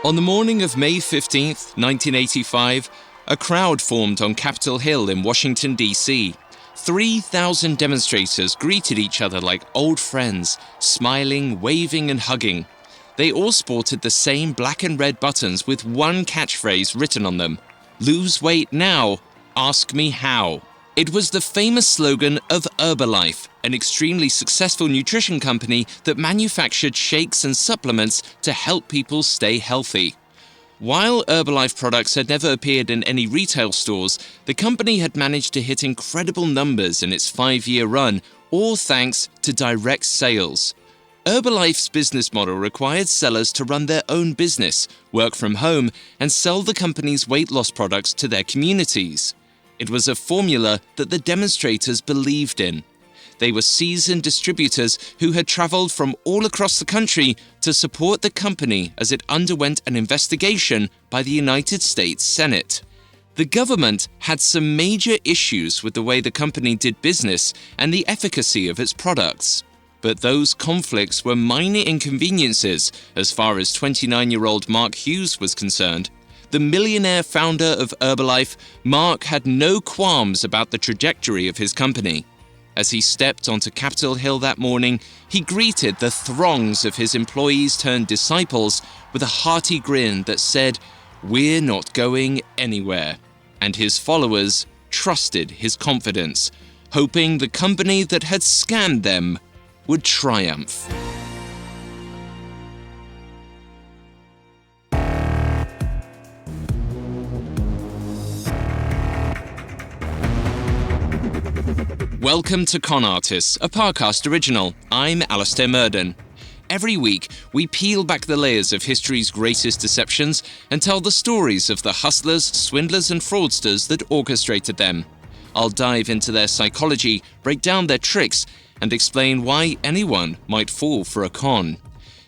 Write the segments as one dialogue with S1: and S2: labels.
S1: On the morning of May 15th, 1985, a crowd formed on Capitol Hill in Washington, D.C. 3,000 demonstrators greeted each other like old friends, smiling, waving, and hugging. They all sported the same black and red buttons with one catchphrase written on them: "Lose weight now, ask me how." It was the famous slogan of Herbalife, an extremely successful nutrition company that manufactured shakes and supplements to help people stay healthy. While Herbalife products had never appeared in any retail stores, the company had managed to hit incredible numbers in its 5-year run, all thanks to direct sales. Herbalife's business model required sellers to run their own business, work from home, and sell the company's weight loss products to their communities. It was a formula that the demonstrators believed in. They were seasoned distributors who had traveled from all across the country to support the company as it underwent an investigation by the United States Senate. The government had some major issues with the way the company did business and the efficacy of its products. But those conflicts were minor inconveniences as far as 29-year-old Mark Hughes was concerned. The millionaire founder of Herbalife, Mark had no qualms about the trajectory of his company. As he stepped onto Capitol Hill that morning, he greeted the throngs of his employees-turned-disciples with a hearty grin that said, "We're not going anywhere." And his followers trusted his confidence, hoping the company that had scammed them would triumph. Welcome to Con Artists, a Parcast original. I'm Alistair Murden. Every week, we peel back the layers of history's greatest deceptions and tell the stories of the hustlers, swindlers, and fraudsters that orchestrated them. I'll dive into their psychology, break down their tricks, and explain why anyone might fall for a con.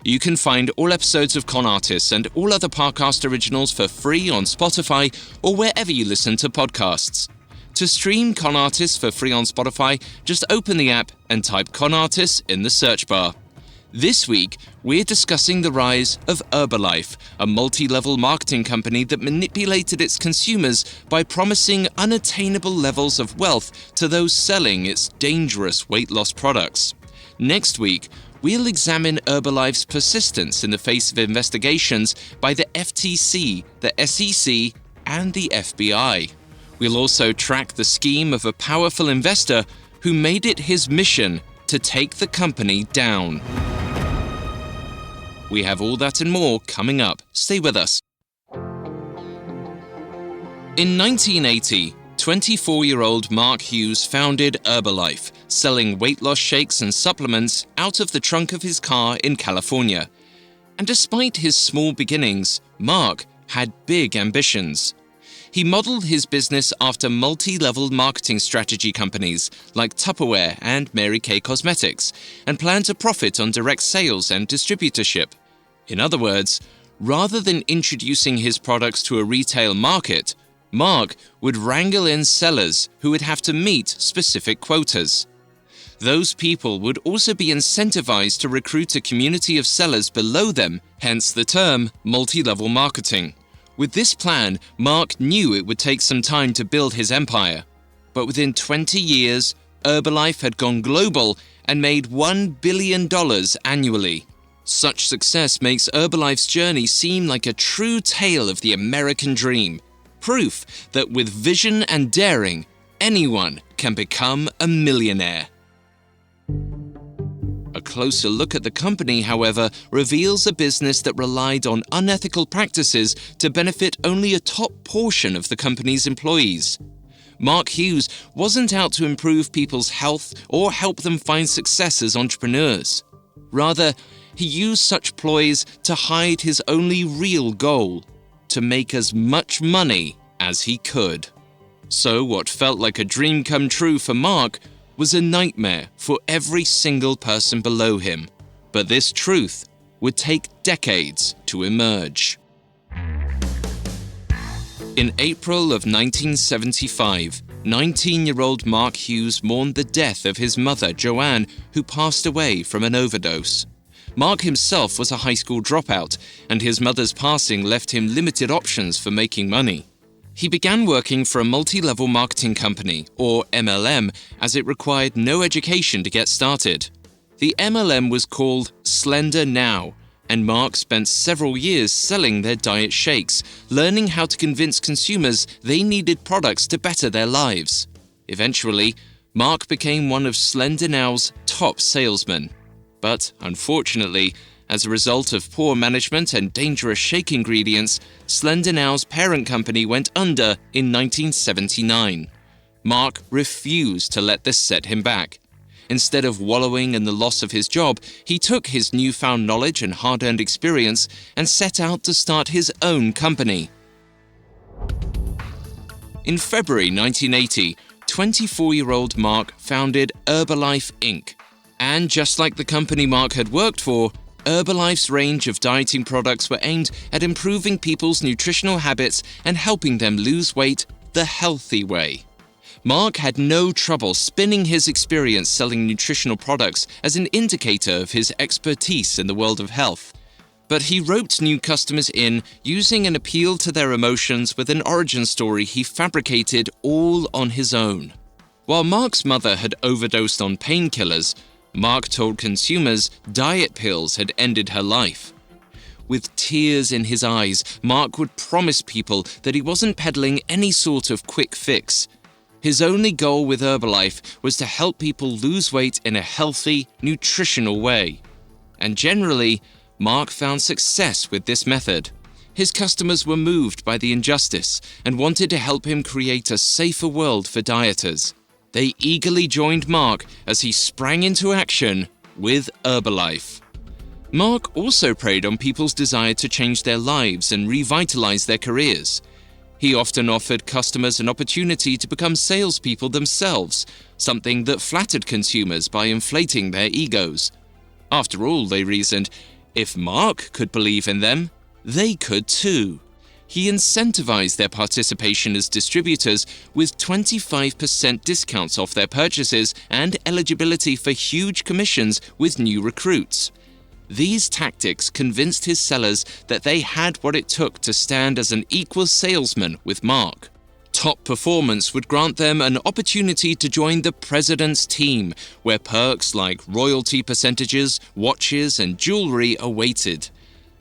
S1: You can find all episodes of Con Artists and all other Parcast originals for free on Spotify or wherever you listen to podcasts. To stream Con Artists for free on Spotify, just open the app and type Con Artists in the search bar. This week, we're discussing the rise of Herbalife, a multi-level marketing company that manipulated its consumers by promising unattainable levels of wealth to those selling its dangerous weight loss products. Next week, we'll examine Herbalife's persistence in the face of investigations by the FTC, the SEC, and the FBI. We'll also track the scheme of a powerful investor who made it his mission to take the company down. We have all that and more coming up. Stay with us. In 1980, 24-year-old Mark Hughes founded Herbalife, selling weight loss shakes and supplements out of the trunk of his car in California. And despite his small beginnings, Mark had big ambitions. He modeled his business after multi-level marketing strategy companies like Tupperware and Mary Kay Cosmetics, and planned to profit on direct sales and distributorship. In other words, rather than introducing his products to a retail market, Mark would wrangle in sellers who would have to meet specific quotas. Those people would also be incentivized to recruit a community of sellers below them, hence the term multi-level marketing. With this plan, Mark knew it would take some time to build his empire. But within 20 years, Herbalife had gone global and made $1 billion annually. Such success makes Herbalife's journey seem like a true tale of the American dream. Proof that with vision and daring, anyone can become a millionaire. A closer look at the company, however, reveals a business that relied on unethical practices to benefit only a top portion of the company's employees. Mark Hughes wasn't out to improve people's health or help them find success as entrepreneurs. Rather, he used such ploys to hide his only real goal: to make as much money as he could. So what felt like a dream come true for Mark was a nightmare for every single person below him. But this truth would take decades to emerge. In April of 1975, 19-year-old Mark Hughes mourned the death of his mother, Joanne, who passed away from an overdose. Mark himself was a high school dropout, and his mother's passing left him limited options for making money. He began working for a multi-level marketing company, or MLM, as it required no education to get started. The MLM was called Slender Now, and Mark spent several years selling their diet shakes, learning how to convince consumers they needed products to better their lives. Eventually, Mark became one of Slender Now's top salesmen. But, unfortunately, as a result of poor management and dangerous shake ingredients, Slender Now's parent company went under in 1979. Mark refused to let this set him back. Instead of wallowing in the loss of his job, he took his newfound knowledge and hard-earned experience and set out to start his own company. In February 1980, 24-year-old Mark founded Herbalife Inc. And just like the company Mark had worked for, Herbalife's range of dieting products were aimed at improving people's nutritional habits and helping them lose weight the healthy way. Mark had no trouble spinning his experience selling nutritional products as an indicator of his expertise in the world of health. But he roped new customers in using an appeal to their emotions with an origin story he fabricated all on his own. While Mark's mother had overdosed on painkillers, Mark told consumers diet pills had ended her life. With tears in his eyes, Mark would promise people that he wasn't peddling any sort of quick fix. His only goal with Herbalife was to help people lose weight in a healthy, nutritional way. And generally, Mark found success with this method. His customers were moved by the injustice and wanted to help him create a safer world for dieters. They eagerly joined Mark as he sprang into action with Herbalife. Mark also preyed on people's desire to change their lives and revitalize their careers. He often offered customers an opportunity to become salespeople themselves, something that flattered consumers by inflating their egos. After all, they reasoned, if Mark could believe in them, they could too. He incentivized their participation as distributors with 25% discounts off their purchases and eligibility for huge commissions with new recruits. These tactics convinced his sellers that they had what it took to stand as an equal salesman with Mark. Top performance would grant them an opportunity to join the president's team, where perks like royalty percentages, watches, and jewelry awaited.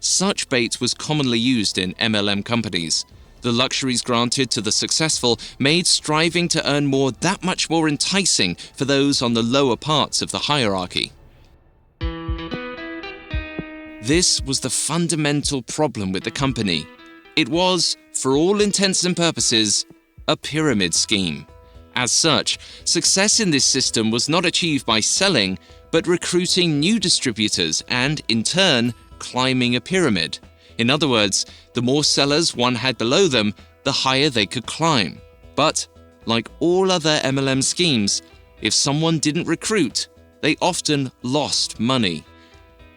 S1: Such bait was commonly used in MLM companies. The luxuries granted to the successful made striving to earn more that much more enticing for those on the lower parts of the hierarchy. This was the fundamental problem with the company. It was, for all intents and purposes, a pyramid scheme. As such, success in this system was not achieved by selling, but recruiting new distributors and, in turn, climbing a pyramid. In other words, the more sellers one had below them, the higher they could climb. But, like all other MLM schemes, if someone didn't recruit, they often lost money.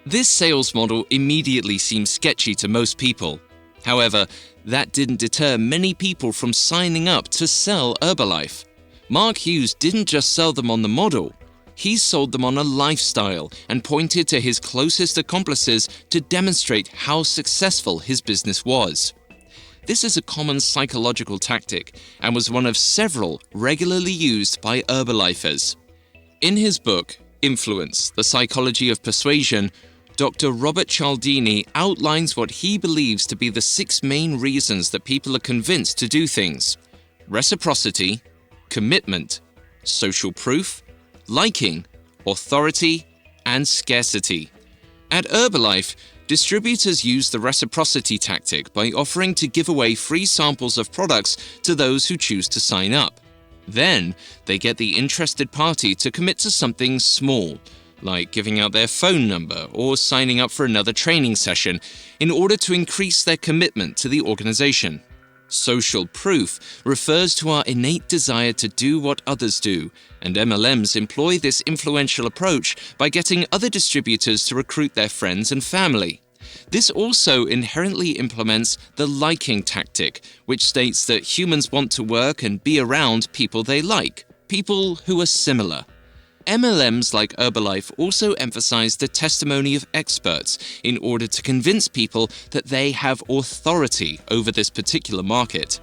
S1: This sales model immediately seemed sketchy to most people. However, that didn't deter many people from signing up to sell Herbalife. Mark Hughes didn't just sell them on the model. He sold them on a lifestyle and pointed to his closest accomplices to demonstrate how successful his business was. This is a common psychological tactic and was one of several regularly used by Herbalifers. In his book, Influence: The Psychology of Persuasion, Dr. Robert Cialdini outlines what he believes to be the 6 main reasons that people are convinced to do things: reciprocity, commitment, social proof, liking, authority, and scarcity. At Herbalife, distributors use the reciprocity tactic by offering to give away free samples of products to those who choose to sign up. Then, they get the interested party to commit to something small, like giving out their phone number or signing up for another training session, in order to increase their commitment to the organization. Social proof refers to our innate desire to do what others do, and MLMs employ this influential approach by getting other distributors to recruit their friends and family. This also inherently implements the liking tactic, which states that humans want to work and be around people they like, people who are similar. MLMs like Herbalife also emphasize the testimony of experts in order to convince people that they have authority over this particular market.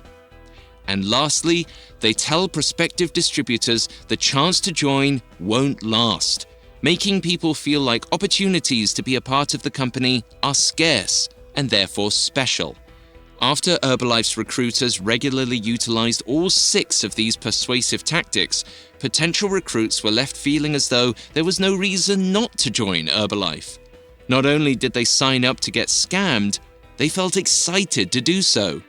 S1: And lastly, they tell prospective distributors the chance to join won't last, making people feel like opportunities to be a part of the company are scarce and therefore special. After Herbalife's recruiters regularly utilized all 6 of these persuasive tactics, potential recruits were left feeling as though there was no reason not to join Herbalife. Not only did they sign up to get scammed, they felt excited to do so.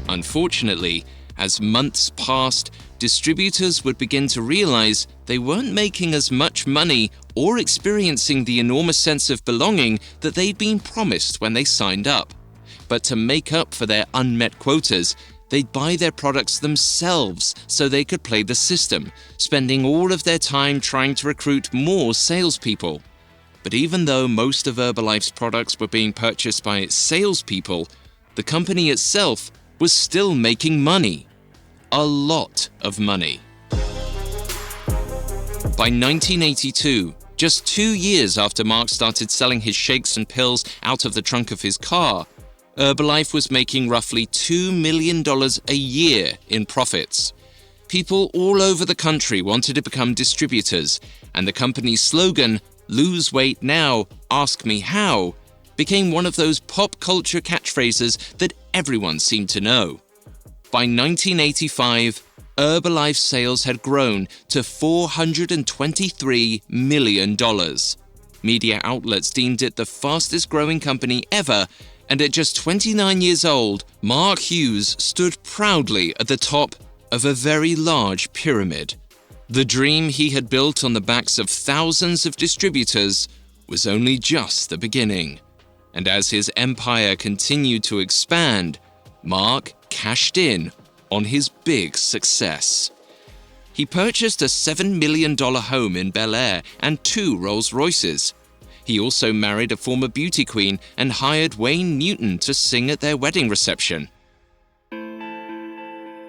S1: Unfortunately, as months passed, distributors would begin to realize they weren't making as much money or experiencing the enormous sense of belonging that they'd been promised when they signed up. But to make up for their unmet quotas, they'd buy their products themselves so they could play the system, spending all of their time trying to recruit more salespeople. But even though most of Herbalife's products were being purchased by its salespeople, the company itself was still making money. A lot of money. By 1982, just 2 years after Mark started selling his shakes and pills out of the trunk of his car, Herbalife was making roughly $2 million a year in profits. People all over the country wanted to become distributors, and the company's slogan, "Lose weight now, ask me how," became one of those pop culture catchphrases that everyone seemed to know. By 1985, Herbalife sales had grown to $423 million. Media outlets deemed it the fastest growing company ever, and at just 29 years old, Mark Hughes stood proudly at the top of a very large pyramid. The dream he had built on the backs of thousands of distributors was only just the beginning. And as his empire continued to expand, Mark cashed in on his big success. He purchased a $7 million home in Bel Air and 2 Rolls-Royces. He also married a former beauty queen and hired Wayne Newton to sing at their wedding reception.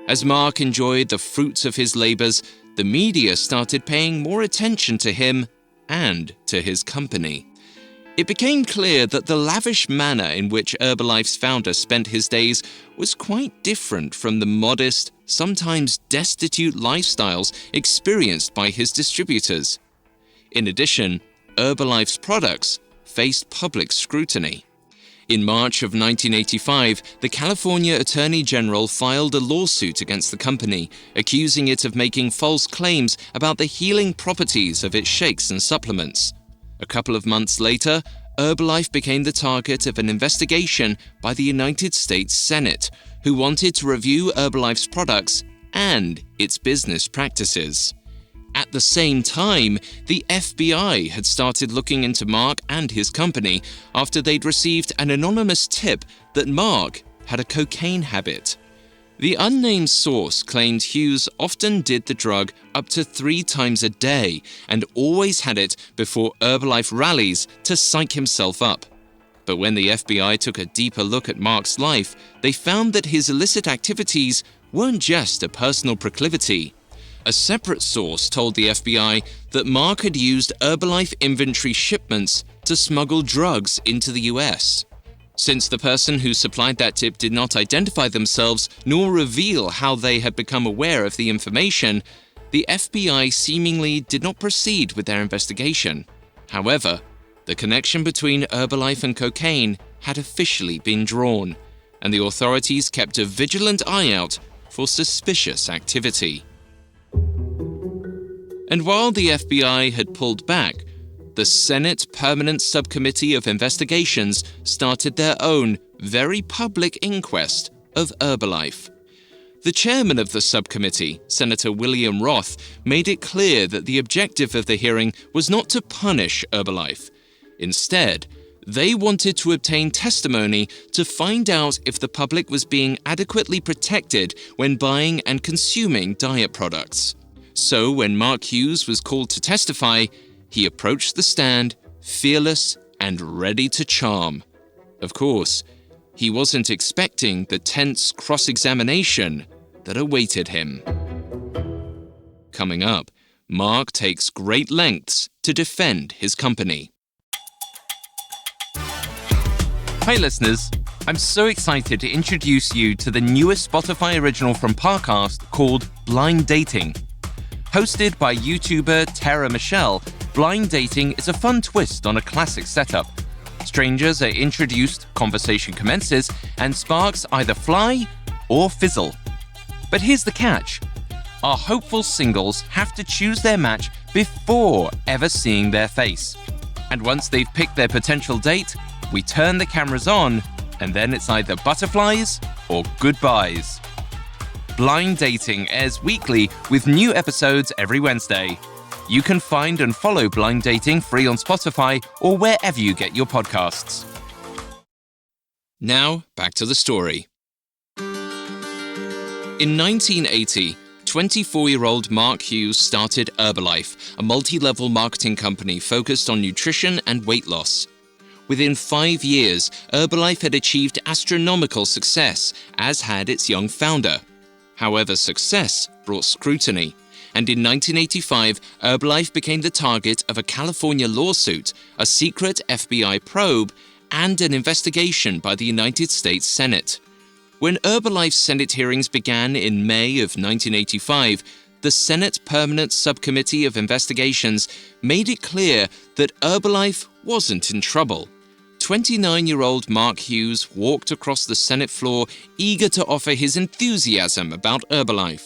S1: As Mark enjoyed the fruits of his labors, the media started paying more attention to him and to his company. It became clear that the lavish manner in which Herbalife's founder spent his days was quite different from the modest, sometimes destitute lifestyles experienced by his distributors. In addition, Herbalife's products faced public scrutiny. In March of 1985, the California Attorney General filed a lawsuit against the company, accusing it of making false claims about the healing properties of its shakes and supplements. A couple of months later, Herbalife became the target of an investigation by the United States Senate, who wanted to review Herbalife's products and its business practices. At the same time, the FBI had started looking into Mark and his company after they'd received an anonymous tip that Mark had a cocaine habit. The unnamed source claimed Hughes often did the drug up to 3 times a day and always had it before Herbalife rallies to psych himself up. But when the FBI took a deeper look at Mark's life, they found that his illicit activities weren't just a personal proclivity. A separate source told the FBI that Mark had used Herbalife inventory shipments to smuggle drugs into the US. Since the person who supplied that tip did not identify themselves nor reveal how they had become aware of the information, the FBI seemingly did not proceed with their investigation. However, the connection between Herbalife and cocaine had officially been drawn, and the authorities kept a vigilant eye out for suspicious activity. And while the FBI had pulled back, the Senate Permanent Subcommittee of Investigations started their own, very public inquest of Herbalife. The chairman of the subcommittee, Senator William Roth, made it clear that the objective of the hearing was not to punish Herbalife. Instead, they wanted to obtain testimony to find out if the public was being adequately protected when buying and consuming diet products. So when Mark Hughes was called to testify, he approached the stand, fearless and ready to charm. Of course, he wasn't expecting the tense cross-examination that awaited him. Coming up, Mark takes great lengths to defend his company. Hi listeners, I'm so excited to introduce you to the newest Spotify original from Parcast called Blind Dating. Hosted by YouTuber Tara Michelle, Blind Dating is a fun twist on a classic setup. Strangers are introduced, conversation commences, and sparks either fly or fizzle. But here's the catch. Our hopeful singles have to choose their match before ever seeing their face. And once they've picked their potential date, we turn the cameras on, and then it's either butterflies or goodbyes. Blind Dating airs weekly with new episodes every Wednesday. You can find and follow Blind Dating free on Spotify or wherever you get your podcasts. Now, back to the story. In 1980, 24-year-old Mark Hughes started Herbalife, a multi-level marketing company focused on nutrition and weight loss. Within 5 years, Herbalife had achieved astronomical success, as had its young founder. However, success brought scrutiny, and in 1985, Herbalife became the target of a California lawsuit, a secret FBI probe, and an investigation by the United States Senate. When Herbalife's Senate hearings began in May of 1985, the Senate Permanent Subcommittee of Investigations made it clear that Herbalife wasn't in trouble. 29-year-old Mark Hughes walked across the Senate floor, eager to offer his enthusiasm about Herbalife.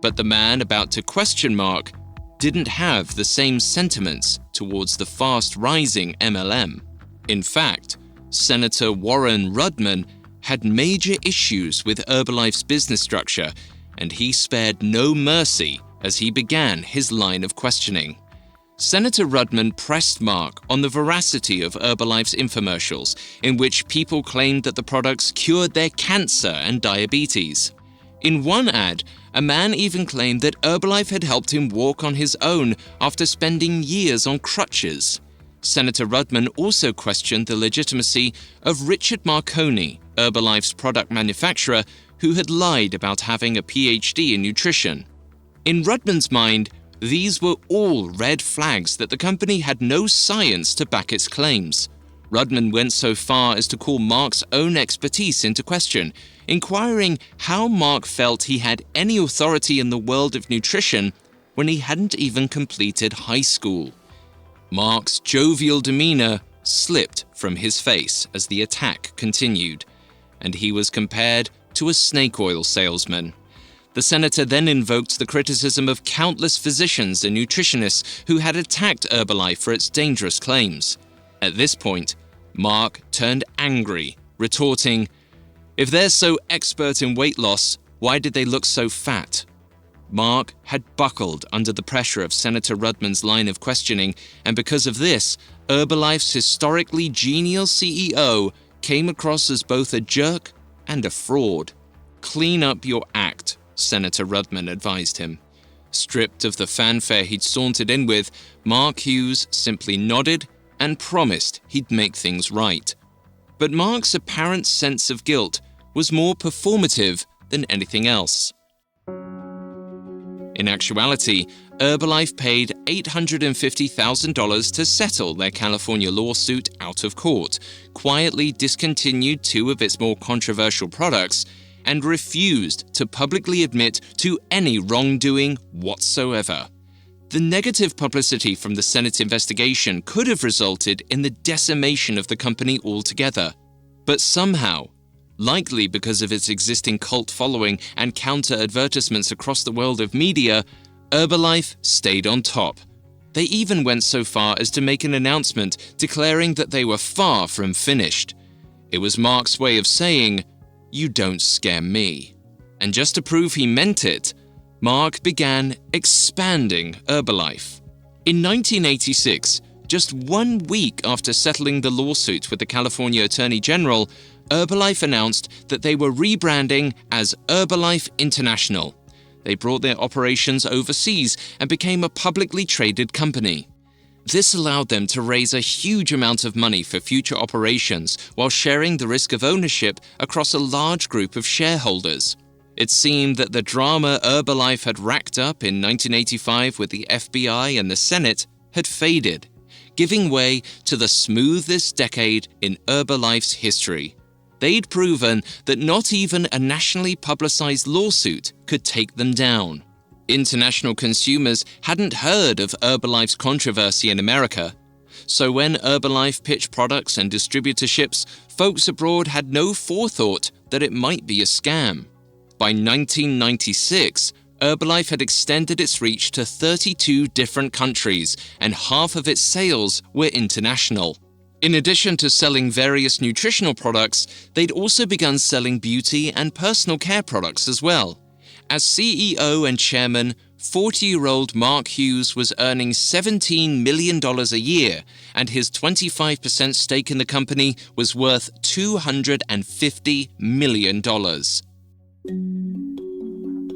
S1: But the man about to question Mark didn't have the same sentiments towards the fast-rising MLM. In fact, Senator Warren Rudman had major issues with Herbalife's business structure, and he spared no mercy as he began his line of questioning. Senator Rudman pressed Mark on the veracity of Herbalife's infomercials, in which people claimed that the products cured their cancer and diabetes. In one ad, a man even claimed that Herbalife had helped him walk on his own after spending years on crutches. Senator Rudman also questioned the legitimacy of Richard Marconi, Herbalife's product manufacturer, who had lied about having a PhD in nutrition. In Rudman's mind, these were all red flags that the company had no science to back its claims. Rudman went so far as to call Mark's own expertise into question, inquiring how Mark felt he had any authority in the world of nutrition when he hadn't even completed high school. Mark's jovial demeanor slipped from his face as the attack continued, and he was compared to a snake oil salesman. The senator then invoked the criticism of countless physicians and nutritionists who had attacked Herbalife for its dangerous claims. At this point, Mark turned angry, retorting, "If they're so expert in weight loss, why did they look so fat?" Mark had buckled under the pressure of Senator Rudman's line of questioning, and because of this, Herbalife's historically genial CEO came across as both a jerk and a fraud. "Clean up your act," Senator Rudman advised him. Stripped of the fanfare he'd sauntered in with, Mark Hughes simply nodded and promised he'd make things right. But Mark's apparent sense of guilt was more performative than anything else. In actuality, Herbalife paid $850,000 to settle their California lawsuit out of court, quietly discontinued 2 of its more controversial products, and refused to publicly admit to any wrongdoing whatsoever. The negative publicity from the Senate investigation could have resulted in the decimation of the company altogether. But somehow, likely because of its existing cult following and counter-advertisements across the world of media, Herbalife stayed on top. They even went so far as to make an announcement declaring that they were far from finished. It was Mark's way of saying, "You don't scare me." And just to prove he meant it, Mark began expanding Herbalife. In 1986, just 1 week after settling the lawsuit with the California Attorney General, Herbalife announced that they were rebranding as Herbalife International. They brought their operations overseas and became a publicly traded company. This allowed them to raise a huge amount of money for future operations while sharing the risk of ownership across a large group of shareholders. It seemed that the drama Herbalife had racked up in 1985 with the FBI and the Senate had faded, giving way to the smoothest decade in Herbalife's history. They'd proven that not even a nationally publicized lawsuit could take them down. International consumers hadn't heard of Herbalife's controversy in America, so when Herbalife pitched products and distributorships, folks abroad had no forethought that it might be a scam. By 1996, Herbalife had extended its reach to 32 different countries, and half of its sales were international. In addition to selling various nutritional products, they'd also begun selling beauty and personal care products as well. As CEO and chairman, 40-year-old Mark Hughes was earning $17 million a year, and his 25% stake in the company was worth $250 million.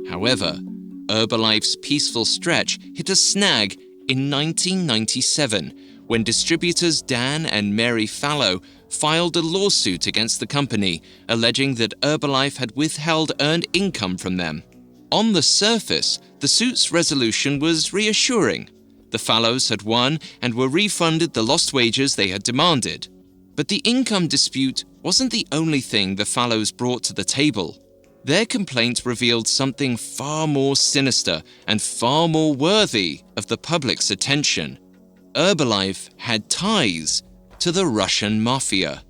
S1: However, Herbalife's peaceful stretch hit a snag in 1997 when distributors Dan and Mary Fallow filed a lawsuit against the company, alleging that Herbalife had withheld earned income from them. On the surface, the suit's resolution was reassuring. The Fallows had won and were refunded the lost wages they had demanded. But the income dispute wasn't the only thing the Fallows brought to the table. Their complaint revealed something far more sinister and far more worthy of the public's attention. Herbalife had ties to the Russian mafia.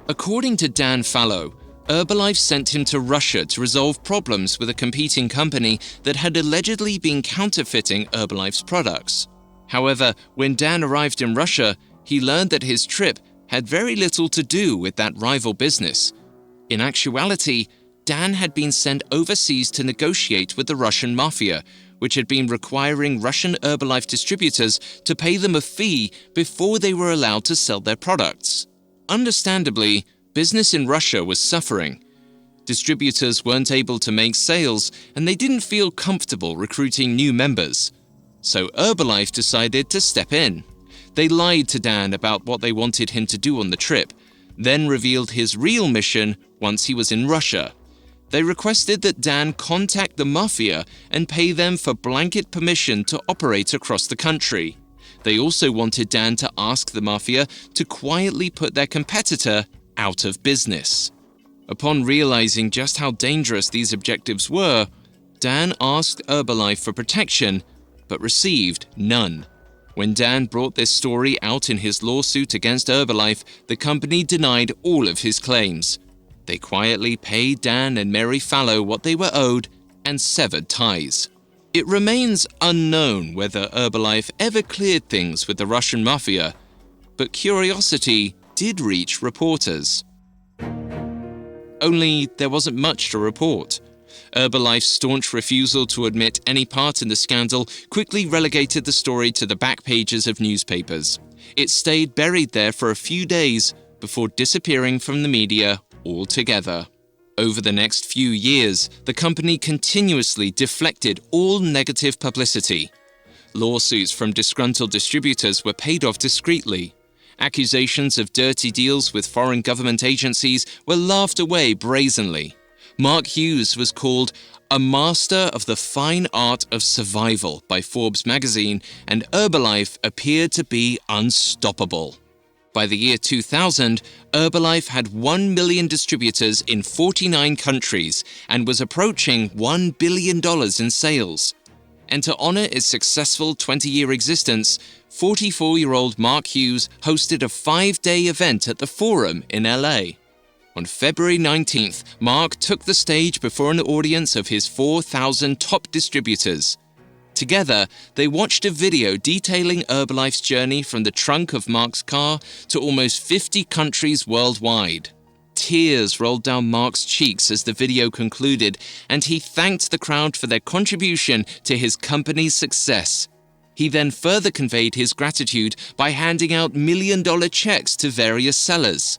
S1: According to Dan Fallow, Herbalife sent him to Russia to resolve problems with a competing company that had allegedly been counterfeiting Herbalife's products. However, when Dan arrived in Russia, he learned that his trip had very little to do with that rival business. In actuality, Dan had been sent overseas to negotiate with the Russian mafia, which had been requiring Russian Herbalife distributors to pay them a fee before they were allowed to sell their products. Understandably, business in Russia was suffering. Distributors weren't able to make sales, and they didn't feel comfortable recruiting new members. So Herbalife decided to step in. They lied to Dan about what they wanted him to do on the trip, then revealed his real mission once he was in Russia. They requested that Dan contact the mafia and pay them for blanket permission to operate across the country. They also wanted Dan to ask the mafia to quietly put their competitor out of business. Upon realizing just how dangerous these objectives were, Dan asked Herbalife for protection, but received none. When Dan brought this story out in his lawsuit against Herbalife, the company denied all of his claims. They quietly paid Dan and Mary Fallow what they were owed and severed ties. It remains unknown whether Herbalife ever cleared things with the Russian mafia, but curiosity did reach reporters. Only there wasn't much to report. Herbalife's staunch refusal to admit any part in the scandal quickly relegated the story to the back pages of newspapers. It stayed buried there for a few days before disappearing from the media altogether. Over the next few years, the company continuously deflected all negative publicity. Lawsuits from disgruntled distributors were paid off discreetly. Accusations of dirty deals with foreign government agencies were laughed away brazenly. Mark Hughes was called a master of the fine art of survival by Forbes magazine, and Herbalife appeared to be unstoppable. By the year 2000, Herbalife had 1 million distributors in 49 countries and was approaching $1 billion in sales. And to honor its successful 20-year existence, 44-year-old Mark Hughes hosted a 5-day event at the Forum in LA. On February 19th, Mark took the stage before an audience of his 4,000 top distributors. Together, they watched a video detailing Herbalife's journey from the trunk of Mark's car to almost 50 countries worldwide. Tears rolled down Mark's cheeks as the video concluded, and he thanked the crowd for their contribution to his company's success. He then further conveyed his gratitude by handing out million-dollar checks to various sellers.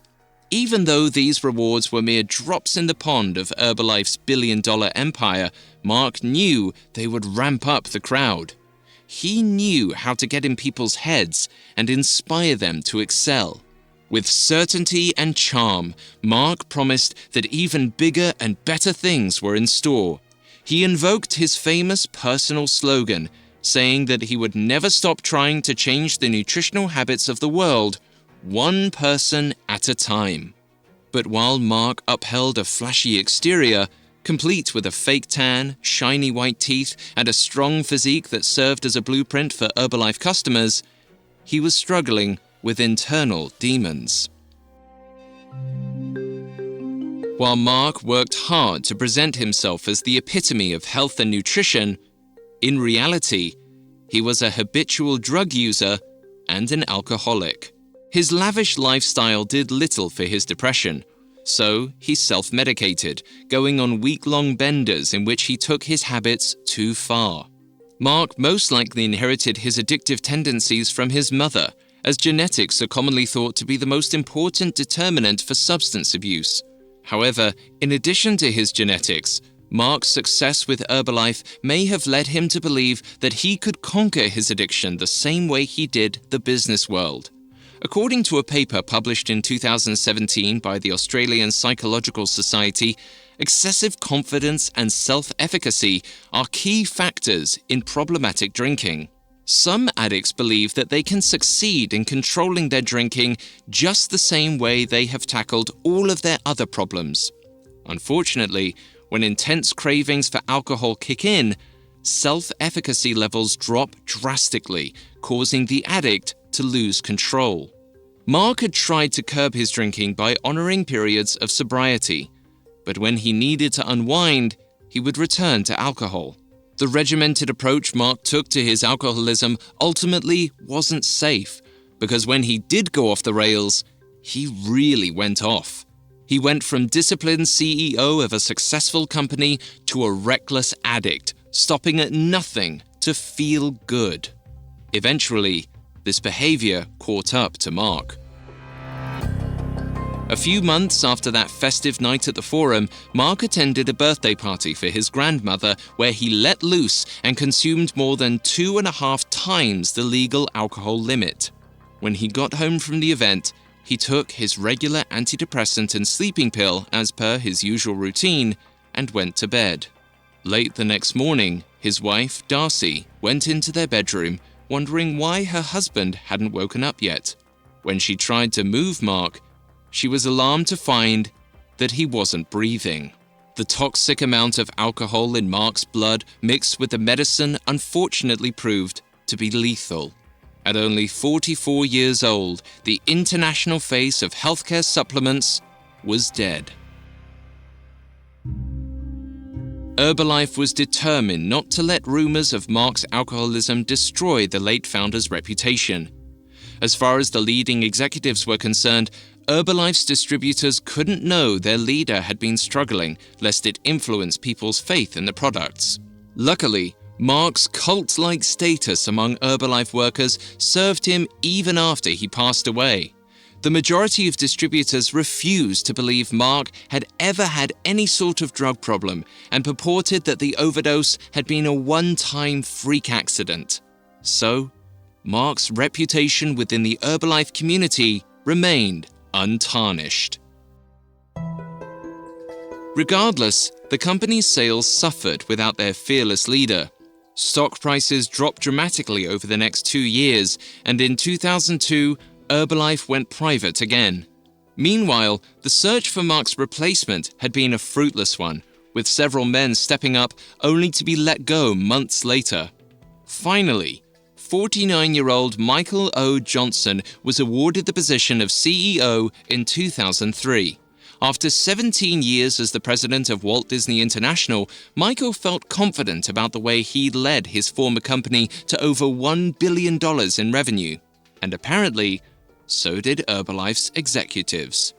S1: Even though these rewards were mere drops in the pond of Herbalife's billion-dollar empire, Mark knew they would ramp up the crowd. He knew how to get in people's heads and inspire them to excel. With certainty and charm, Mark promised that even bigger and better things were in store. He invoked his famous personal slogan, saying that he would never stop trying to change the nutritional habits of the world, one person at a time. But while Mark upheld a flashy exterior, complete with a fake tan, shiny white teeth, and a strong physique that served as a blueprint for Herbalife customers, he was struggling with internal demons. While Mark worked hard to present himself as the epitome of health and nutrition, in reality, he was a habitual drug user and an alcoholic. His lavish lifestyle did little for his depression, so he self-medicated, going on week-long benders in which he took his habits too far. Mark most likely inherited his addictive tendencies from his mother, as genetics are commonly thought to be the most important determinant for substance abuse. However, in addition to his genetics, Mark's success with Herbalife may have led him to believe that he could conquer his addiction the same way he did the business world. According to a paper published in 2017 by the Australian Psychological Society, excessive confidence and self-efficacy are key factors in problematic drinking. Some addicts believe that they can succeed in controlling their drinking just the same way they have tackled all of their other problems. Unfortunately, when intense cravings for alcohol kick in, self-efficacy levels drop drastically, causing the addict to lose control. Mark had tried to curb his drinking by honoring periods of sobriety, but when he needed to unwind, he would return to alcohol. The regimented approach Mark took to his alcoholism ultimately wasn't safe, because when he did go off the rails, he really went off. He went from disciplined CEO of a successful company to a reckless addict, stopping at nothing to feel good. Eventually, this behavior caught up to Mark. A few months after that festive night at the Forum, Mark attended a birthday party for his grandmother where he let loose and consumed more than 2.5 times the legal alcohol limit. When he got home from the event, he took his regular antidepressant and sleeping pill as per his usual routine and went to bed. Late the next morning, his wife, Darcy, went into their bedroom, wondering why her husband hadn't woken up yet. When she tried to move Mark, she was alarmed to find that he wasn't breathing. The toxic amount of alcohol in Mark's blood mixed with the medicine unfortunately proved to be lethal. At only 44 years old, the international face of healthcare supplements was dead. Herbalife was determined not to let rumors of Mark's alcoholism destroy the late founder's reputation. As far as the leading executives were concerned, Herbalife's distributors couldn't know their leader had been struggling, lest it influence people's faith in the products. Luckily, Mark's cult-like status among Herbalife workers served him even after he passed away. The majority of distributors refused to believe Mark had ever had any sort of drug problem and purported that the overdose had been a one-time freak accident. So, Mark's reputation within the Herbalife community remained untarnished. Regardless, the company's sales suffered without their fearless leader. Stock prices dropped dramatically over the next 2 years, and in 2002, Herbalife went private again. Meanwhile, the search for Mark's replacement had been a fruitless one, with several men stepping up only to be let go months later. Finally, 49-year-old Michael O. Johnson was awarded the position of CEO in 2003. After 17 years as the president of Walt Disney International, Michael felt confident about the way he'd led his former company to over $1 billion in revenue. And apparently, so did Herbalife's executives.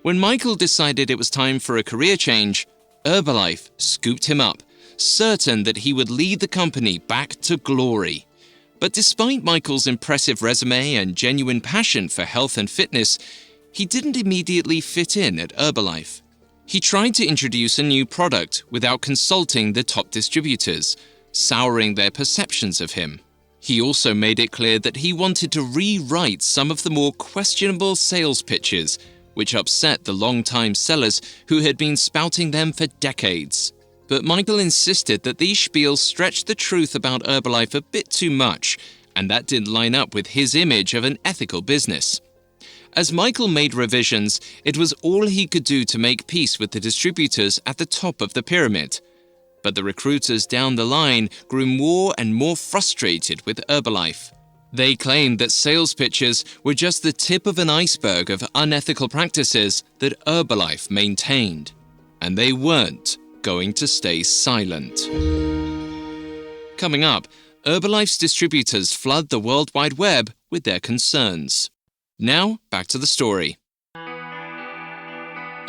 S1: When Michael decided it was time for a career change, Herbalife scooped him up, certain that he would lead the company back to glory. But despite Michael's impressive resume and genuine passion for health and fitness, he didn't immediately fit in at Herbalife. He tried to introduce a new product without consulting the top distributors, souring their perceptions of him. He also made it clear that he wanted to rewrite some of the more questionable sales pitches, which upset the long-time sellers who had been spouting them for decades. But Michael insisted that these spiels stretched the truth about Herbalife a bit too much, and that didn't line up with his image of an ethical business. As Michael made revisions, it was all he could do to make peace with the distributors at the top of the pyramid. But the recruiters down the line grew more and more frustrated with Herbalife. They claimed that sales pitches were just the tip of an iceberg of unethical practices that Herbalife maintained. And they weren't going to stay silent. Coming up, Herbalife's distributors flood the World Wide Web with their concerns. Now, back to the story.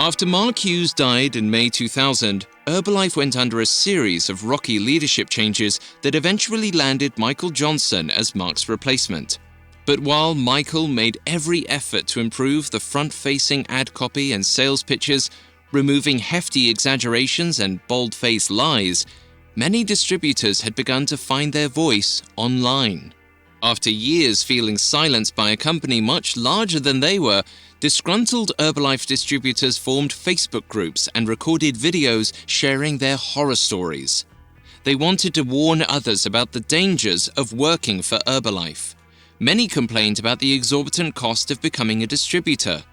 S1: After Mark Hughes died in May 2000, Herbalife went under a series of rocky leadership changes that eventually landed Michael Johnson as Mark's replacement. But while Michael made every effort to improve the front-facing ad copy and sales pitches, removing hefty exaggerations and bold-faced lies, many distributors had begun to find their voice online. After years feeling silenced by a company much larger than they were, disgruntled Herbalife distributors formed Facebook groups and recorded videos sharing their horror stories. They wanted to warn others about the dangers of working for Herbalife. Many complained about the exorbitant cost of becoming a distributor.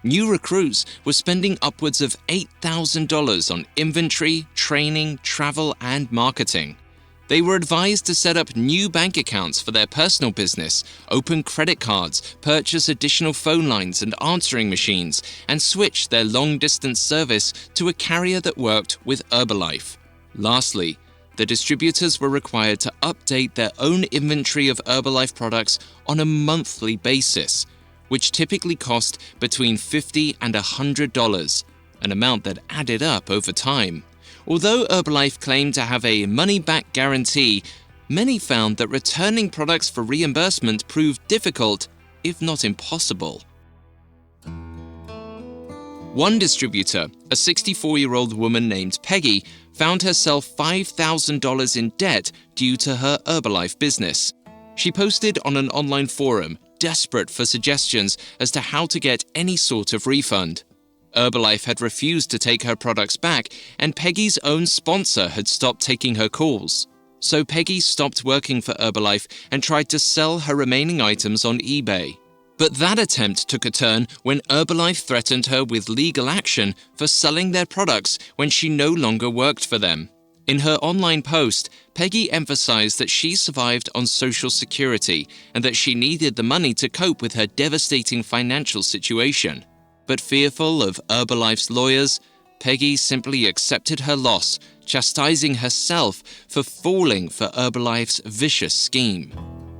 S1: New recruits were spending upwards of $8,000 on inventory, training, travel, and marketing. They were advised to set up new bank accounts for their personal business, open credit cards, purchase additional phone lines and answering machines, and switch their long-distance service to a carrier that worked with Herbalife. Lastly, the distributors were required to update their own inventory of Herbalife products on a monthly basis, which typically cost between $50 and $100, an amount that added up over time. Although Herbalife claimed to have a money-back guarantee, many found that returning products for reimbursement proved difficult, if not impossible. One distributor, a 64-year-old woman named Peggy, found herself $5,000 in debt due to her Herbalife business. She posted on an online forum, desperate for suggestions as to how to get any sort of refund. Herbalife had refused to take her products back, and Peggy's own sponsor had stopped taking her calls. So Peggy stopped working for Herbalife and tried to sell her remaining items on eBay. But that attempt took a turn when Herbalife threatened her with legal action for selling their products when she no longer worked for them. In her online post, Peggy emphasized that she survived on Social Security and that she needed the money to cope with her devastating financial situation. But fearful of Herbalife's lawyers, Peggy simply accepted her loss, chastising herself for falling for Herbalife's vicious scheme.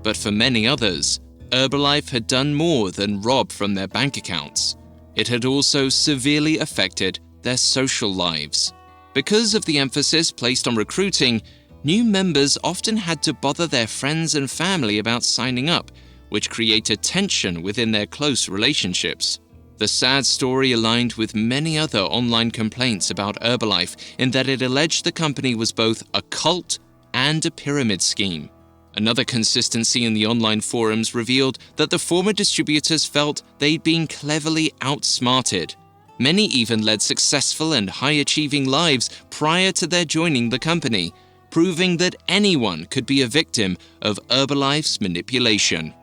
S1: But for many others, Herbalife had done more than rob from their bank accounts. It had also severely affected their social lives. Because of the emphasis placed on recruiting, new members often had to bother their friends and family about signing up, which created tension within their close relationships. The sad story aligned with many other online complaints about Herbalife in that it alleged the company was both a cult and a pyramid scheme. Another consistency in the online forums revealed that the former distributors felt they'd been cleverly outsmarted. Many even led successful and high-achieving lives prior to their joining the company, proving that anyone could be a victim of Herbalife's manipulation.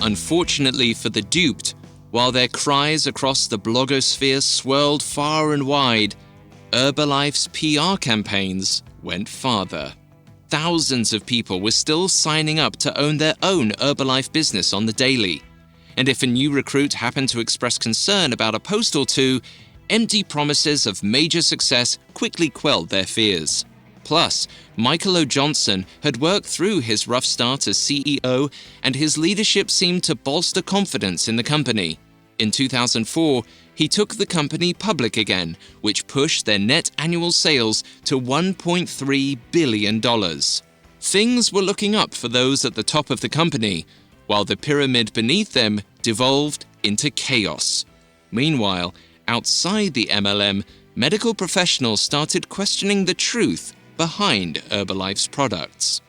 S1: Unfortunately for the duped, while their cries across the blogosphere swirled far and wide, Herbalife's PR campaigns went farther. Thousands of people were still signing up to own their own Herbalife business on the daily. And if a new recruit happened to express concern about a post or two, empty promises of major success quickly quelled their fears. Plus, Michael O. Johnson had worked through his rough start as CEO, and his leadership seemed to bolster confidence in the company. In 2004, he took the company public again, which pushed their net annual sales to $1.3 billion. Things were looking up for those at the top of the company, while the pyramid beneath them devolved into chaos. Meanwhile, outside the MLM, medical professionals started questioning the truth behind Herbalife's products.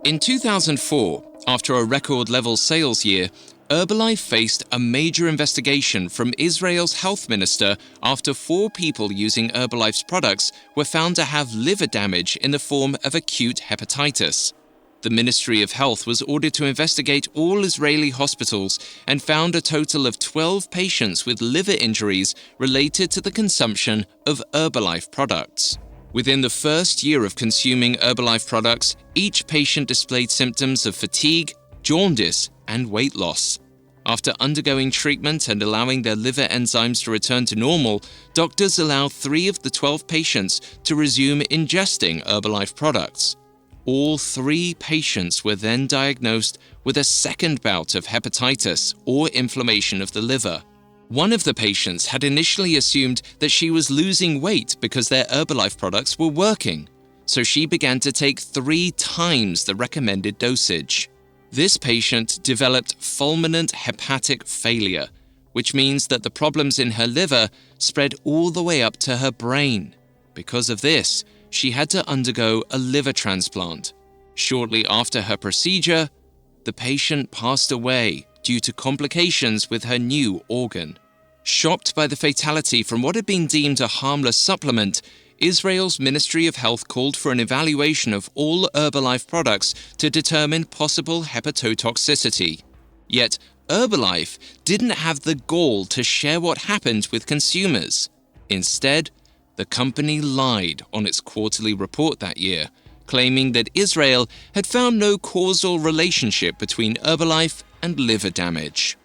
S1: In 2004, after a record-level sales year, Herbalife faced a major investigation from Israel's health minister after 4 people using Herbalife's products were found to have liver damage in the form of acute hepatitis. The Ministry of Health was ordered to investigate all Israeli hospitals and found a total of 12 patients with liver injuries related to the consumption of Herbalife products. Within the first year of consuming Herbalife products, each patient displayed symptoms of fatigue, jaundice, and weight loss. After undergoing treatment and allowing their liver enzymes to return to normal, doctors allowed 3 of the 12 patients to resume ingesting Herbalife products. All 3 patients were then diagnosed with a second bout of hepatitis or inflammation of the liver. One of the patients had initially assumed that she was losing weight because their Herbalife products were working, so she began to take 3 times the recommended dosage. This patient developed fulminant hepatic failure, which means that the problems in her liver spread all the way up to her brain. Because of this, she had to undergo a liver transplant. Shortly after her procedure, the patient passed away due to complications with her new organ. Shocked by the fatality from what had been deemed a harmless supplement, Israel's Ministry of Health called for an evaluation of all Herbalife products to determine possible hepatotoxicity. Yet, Herbalife didn't have the gall to share what happened with consumers. Instead, the company lied on its quarterly report that year, claiming that Israel had found no causal relationship between Herbalife and liver damage.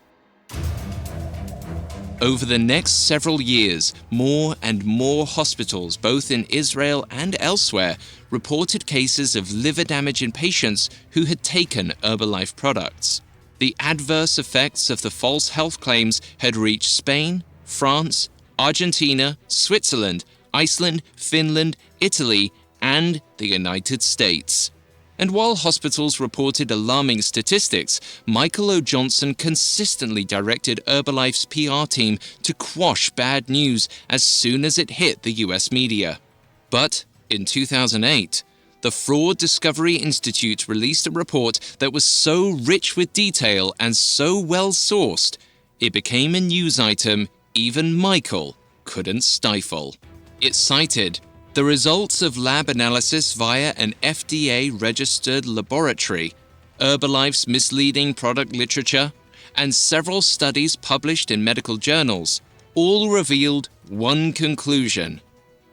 S1: Over the next several years, more and more hospitals, both in Israel and elsewhere, reported cases of liver damage in patients who had taken Herbalife products. The adverse effects of the false health claims had reached Spain, France, Argentina, Switzerland, Iceland, Finland, Italy, and the United States. And while hospitals reported alarming statistics, Michael O. Johnson consistently directed Herbalife's PR team to quash bad news as soon as it hit the US media. But in 2008, the Fraud Discovery Institute released a report that was so rich with detail and so well-sourced, it became a news item even Michael couldn't stifle. It cited the results of lab analysis via an FDA-registered laboratory, Herbalife's misleading product literature, and several studies published in medical journals, all revealed one conclusion: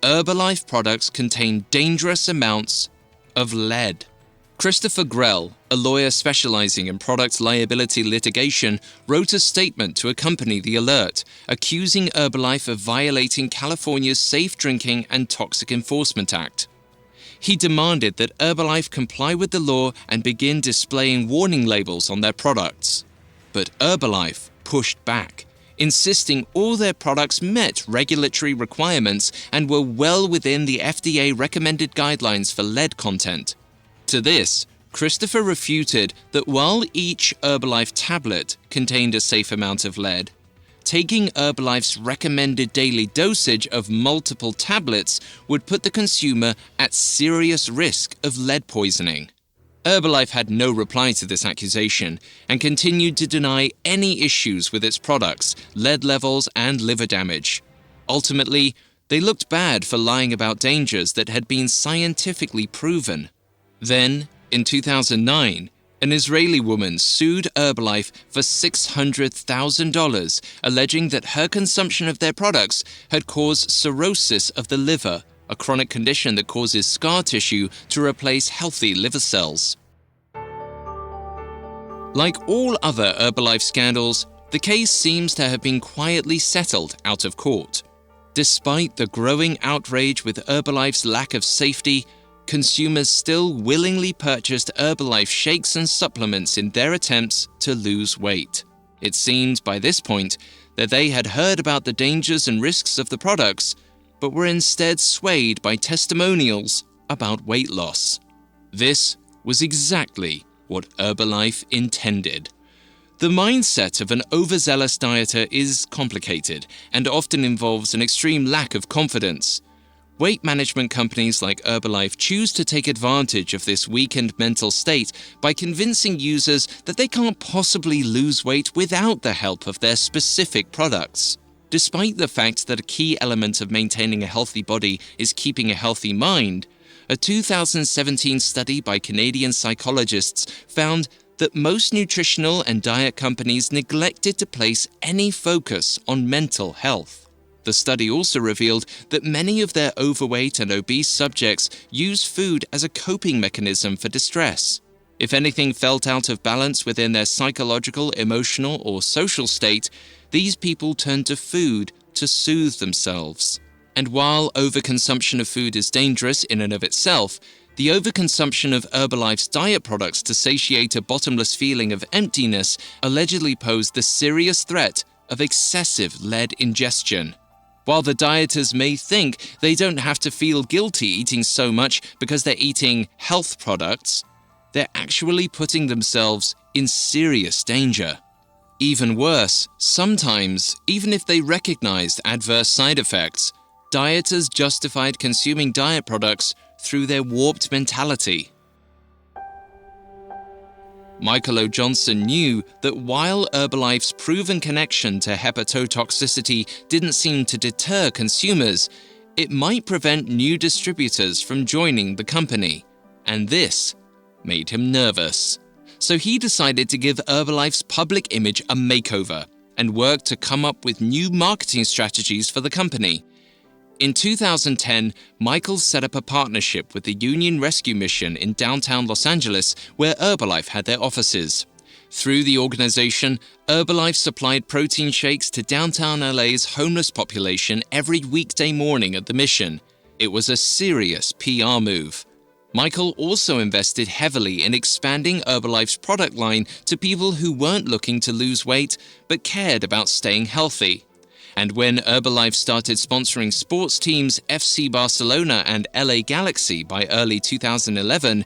S1: Herbalife products contain dangerous amounts of lead. Christopher Grell, a lawyer specializing in product liability litigation, wrote a statement to accompany the alert, accusing Herbalife of violating California's Safe Drinking and Toxic Enforcement Act. He demanded that Herbalife comply with the law and begin displaying warning labels on their products. But Herbalife pushed back, insisting all their products met regulatory requirements and were well within the FDA-recommended guidelines for lead content. To this, Christopher refuted that while each Herbalife tablet contained a safe amount of lead, taking Herbalife's recommended daily dosage of multiple tablets would put the consumer at serious risk of lead poisoning. Herbalife had no reply to this accusation and continued to deny any issues with its products, lead levels, and liver damage. Ultimately, they looked bad for lying about dangers that had been scientifically proven. Then, in 2009, an Israeli woman sued Herbalife for $600,000, alleging that her consumption of their products had caused cirrhosis of the liver, a chronic condition that causes scar tissue to replace healthy liver cells. Like all other Herbalife scandals, the case seems to have been quietly settled out of court. Despite the growing outrage with Herbalife's lack of safety, consumers still willingly purchased Herbalife shakes and supplements in their attempts to lose weight. It seemed by this point that they had heard about the dangers and risks of the products, but were instead swayed by testimonials about weight loss. This was exactly what Herbalife intended. The mindset of an overzealous dieter is complicated and often involves an extreme lack of confidence. Weight management companies like Herbalife choose to take advantage of this weakened mental state by convincing users that they can't possibly lose weight without the help of their specific products. Despite the fact that a key element of maintaining a healthy body is keeping a healthy mind, a 2017 study by Canadian psychologists found that most nutritional and diet companies neglected to place any focus on mental health. The study also revealed that many of their overweight and obese subjects use food as a coping mechanism for distress. If anything felt out of balance within their psychological, emotional, or social state, these people turned to food to soothe themselves. And while overconsumption of food is dangerous in and of itself, the overconsumption of Herbalife's diet products to satiate a bottomless feeling of emptiness allegedly posed the serious threat of excessive lead ingestion. While the dieters may think they don't have to feel guilty eating so much because they're eating health products, they're actually putting themselves in serious danger. Even worse, sometimes, even if they recognized adverse side effects, dieters justified consuming diet products through their warped mentality. Michael O. Johnson knew that while Herbalife's proven connection to hepatotoxicity didn't seem to deter consumers, it might prevent new distributors from joining the company, and this made him nervous. So he decided to give Herbalife's public image a makeover and worked to come up with new marketing strategies for the company. In 2010, Michael set up a partnership with the Union Rescue Mission in downtown Los Angeles, where Herbalife had their offices. Through the organization, Herbalife supplied protein shakes to downtown LA's homeless population every weekday morning at the mission. It was a serious PR move. Michael also invested heavily in expanding Herbalife's product line to people who weren't looking to lose weight but cared about staying healthy. And when Herbalife started sponsoring sports teams FC Barcelona and LA Galaxy by early 2011,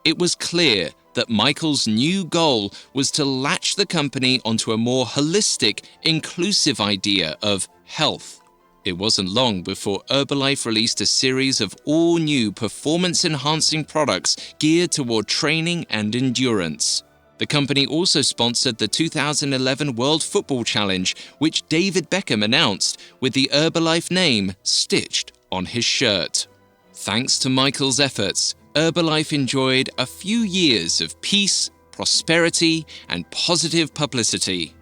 S1: it was clear that Michael's new goal was to latch the company onto a more holistic, inclusive idea of health. It wasn't long before Herbalife released a series of all-new performance-enhancing products geared toward training and endurance. The company also sponsored the 2011 World Football Challenge, which David Beckham announced, with the Herbalife name stitched on his shirt. Thanks to Michael's efforts, Herbalife enjoyed a few years of peace, prosperity, and positive publicity.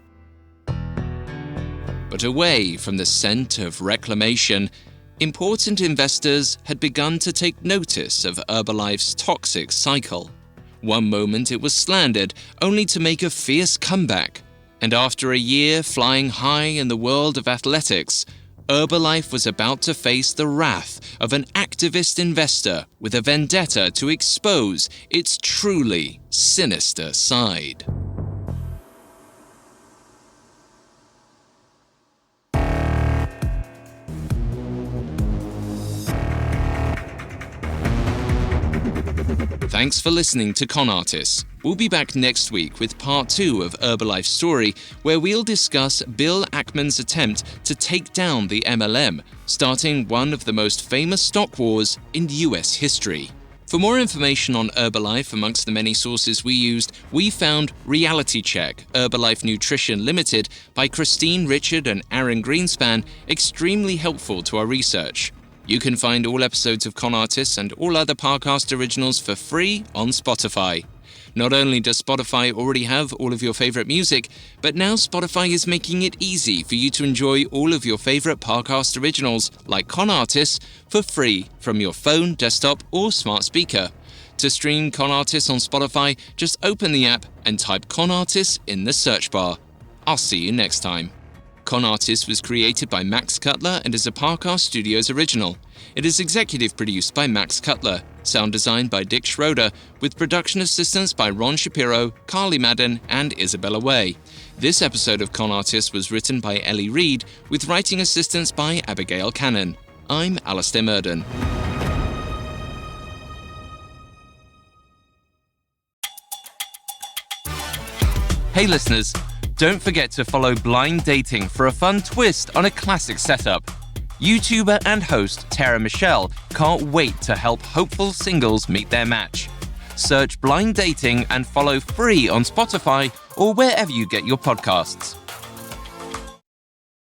S1: But away from the scent of reclamation, important investors had begun to take notice of Herbalife's toxic cycle. One moment it was slandered, only to make a fierce comeback. And after a year flying high in the world of athletics, Herbalife was about to face the wrath of an activist investor with a vendetta to expose its truly sinister side. Thanks for listening to Con Artists. We'll be back next week with part 2 of Herbalife's story, where we'll discuss Bill Ackman's attempt to take down the MLM, starting one of the most famous stock wars in US history. For more information on Herbalife, amongst the many sources we used, we found Reality Check, Herbalife Nutrition Limited by Christine Richard and Aaron Greenspan, extremely helpful to our research. You can find all episodes of Con Artists and all other podcast originals for free on Spotify. Not only does Spotify already have all of your favorite music, but now Spotify is making it easy for you to enjoy all of your favorite podcast originals, like Con Artists, for free from your phone, desktop, or smart speaker. To stream Con Artists on Spotify, just open the app and type Con Artists in the search bar. I'll see you next time. Con Artists was created by Max Cutler and is a Parcast Studios original. It is executive produced by Max Cutler, sound designed by Dick Schroeder, with production assistance by Ron Shapiro, Carly Madden, and Isabella Way. This episode of Con Artists was written by Ellie Reed, with writing assistance by Abigail Cannon. I'm Alastair Murden. Hey listeners, don't forget to follow Blind Dating for a fun twist on a classic setup. YouTuber and host Tara Michelle can't wait to help hopeful singles meet their match. Search Blind Dating and follow free on Spotify or wherever you get your podcasts.